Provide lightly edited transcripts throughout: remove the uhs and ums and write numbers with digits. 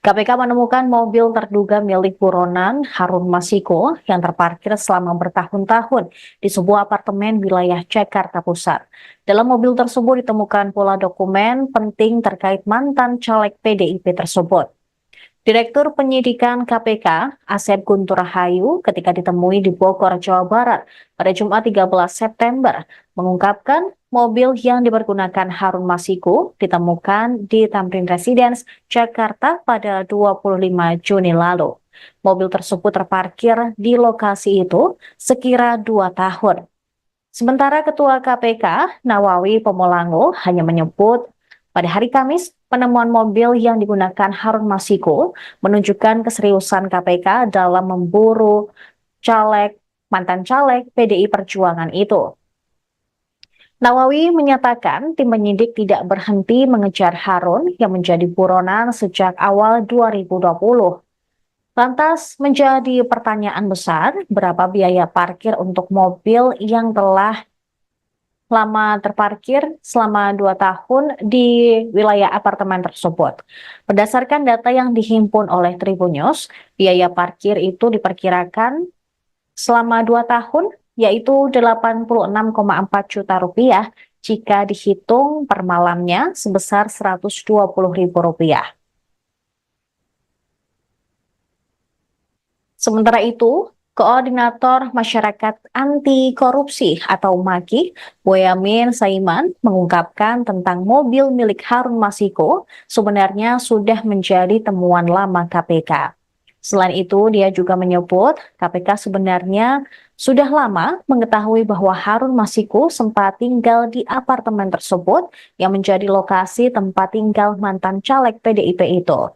KPK menemukan mobil terduga milik buronan Harun Masiku yang terparkir selama bertahun-tahun di sebuah apartemen wilayah Jakarta Pusat. Dalam mobil tersebut ditemukan pula dokumen penting terkait mantan caleg PDIP tersebut. Direktur Penyidikan KPK, Asep Guntur Rahayu, ketika ditemui di Bogor, Jawa Barat pada Jumat 13 September, mengungkapkan mobil yang dipergunakan Harun Masiku ditemukan di Tamrin Residence, Jakarta pada 25 Juni lalu. Mobil tersebut terparkir di lokasi itu sekira 2 tahun. Sementara Ketua KPK, Nawawi Pomolango, hanya menyebut pada hari Kamis, penemuan mobil yang digunakan Harun Masiku menunjukkan keseriusan KPK dalam memburu mantan caleg PDI Perjuangan itu. Nawawi menyatakan tim penyidik tidak berhenti mengejar Harun yang menjadi buronan sejak awal 2020. Lantas menjadi pertanyaan besar, berapa biaya parkir untuk mobil yang telah lama terparkir selama 2 tahun di wilayah apartemen tersebut. Berdasarkan data yang dihimpun oleh Tribunnews, biaya parkir itu diperkirakan selama 2 tahun yaitu 86,4 juta rupiah jika dihitung per malamnya sebesar 120.000 rupiah. Sementara itu, Koordinator Masyarakat Anti Korupsi atau MAKI, Boyamin Saiman, mengungkapkan tentang mobil milik Harun Masiku sebenarnya sudah menjadi temuan lama KPK. Selain itu, dia juga menyebut KPK sebenarnya sudah lama mengetahui bahwa Harun Masiku sempat tinggal di apartemen tersebut yang menjadi lokasi tempat tinggal mantan caleg PDIP itu.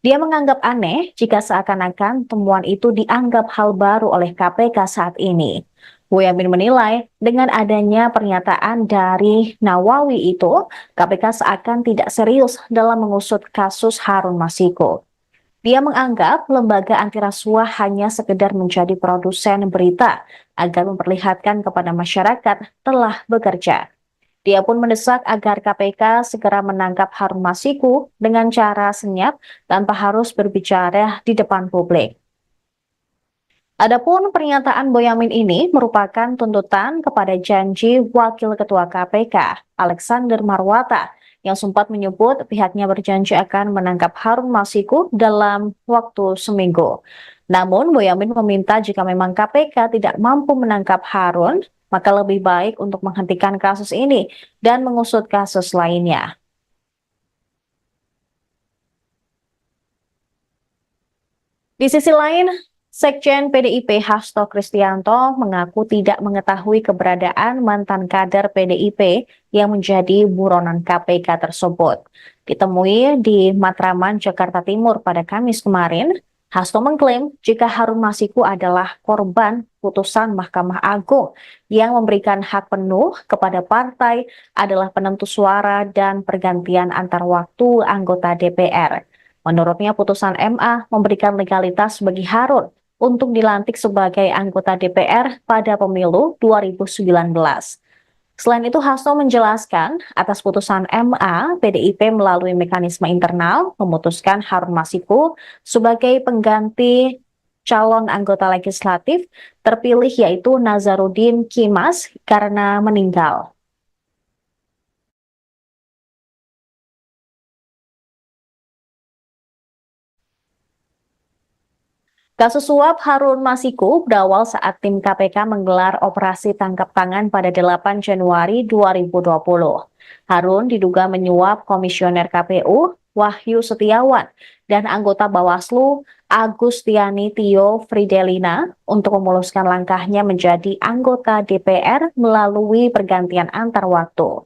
Dia menganggap aneh jika seakan-akan temuan itu dianggap hal baru oleh KPK saat ini. Boyamin menilai dengan adanya pernyataan dari Nawawi itu, KPK seakan tidak serius dalam mengusut kasus Harun Masiku. Dia menganggap lembaga antirasuah hanya sekedar menjadi produsen berita agar memperlihatkan kepada masyarakat telah bekerja. Dia pun mendesak agar KPK segera menangkap Harun Masiku dengan cara senyap tanpa harus berbicara di depan publik. Adapun pernyataan Boyamin ini merupakan tuntutan kepada janji Wakil Ketua KPK, Alexander Marwata, yang sempat menyebut pihaknya berjanji akan menangkap Harun Masiku dalam waktu seminggu. Namun, Boyamin meminta jika memang KPK tidak mampu menangkap Harun, maka lebih baik untuk menghentikan kasus ini dan mengusut kasus lainnya. Di sisi lain, Sekjen PDIP Hasto Kristianto mengaku tidak mengetahui keberadaan mantan kader PDIP yang menjadi buronan KPK tersebut. Ditemui di Matraman, Jakarta Timur pada Kamis kemarin, Hasto mengklaim jika Harun Masiku adalah korban putusan Mahkamah Agung yang memberikan hak penuh kepada partai adalah penentu suara dan pergantian antar waktu anggota DPR. Menurutnya putusan MA memberikan legalitas bagi Harun untuk dilantik sebagai anggota DPR pada pemilu 2019. Selain itu, Hasto menjelaskan atas putusan MA, PDIP melalui mekanisme internal memutuskan Harun Masiku sebagai pengganti calon anggota legislatif terpilih yaitu Nazarudin Kimas karena meninggal. Kasus suap Harun Masiku berawal saat tim KPK menggelar operasi tangkap tangan pada 8 Januari 2020. Harun diduga menyuap Komisioner KPU Wahyu Setiawan dan anggota Bawaslu Agustiani Tio Fridelina untuk memuluskan langkahnya menjadi anggota DPR melalui pergantian antar waktu.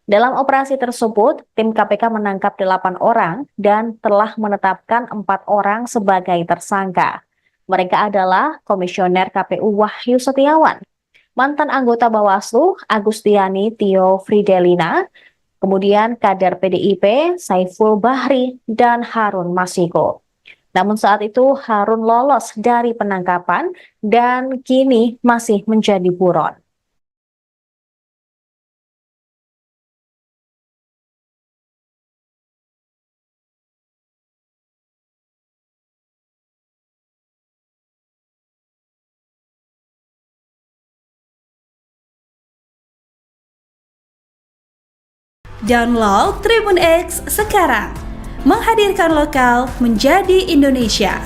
Dalam operasi tersebut, tim KPK menangkap 8 orang dan telah menetapkan 4 orang sebagai tersangka. Mereka adalah Komisioner KPU Wahyu Setiawan, mantan anggota Bawaslu Agustiani Tio Fridelina, kemudian kader PDIP Saiful Bahri, dan Harun Masiku. Namun saat itu Harun lolos dari penangkapan dan kini masih menjadi buron. Download Tribun X sekarang. Menghadirkan lokal menjadi Indonesia.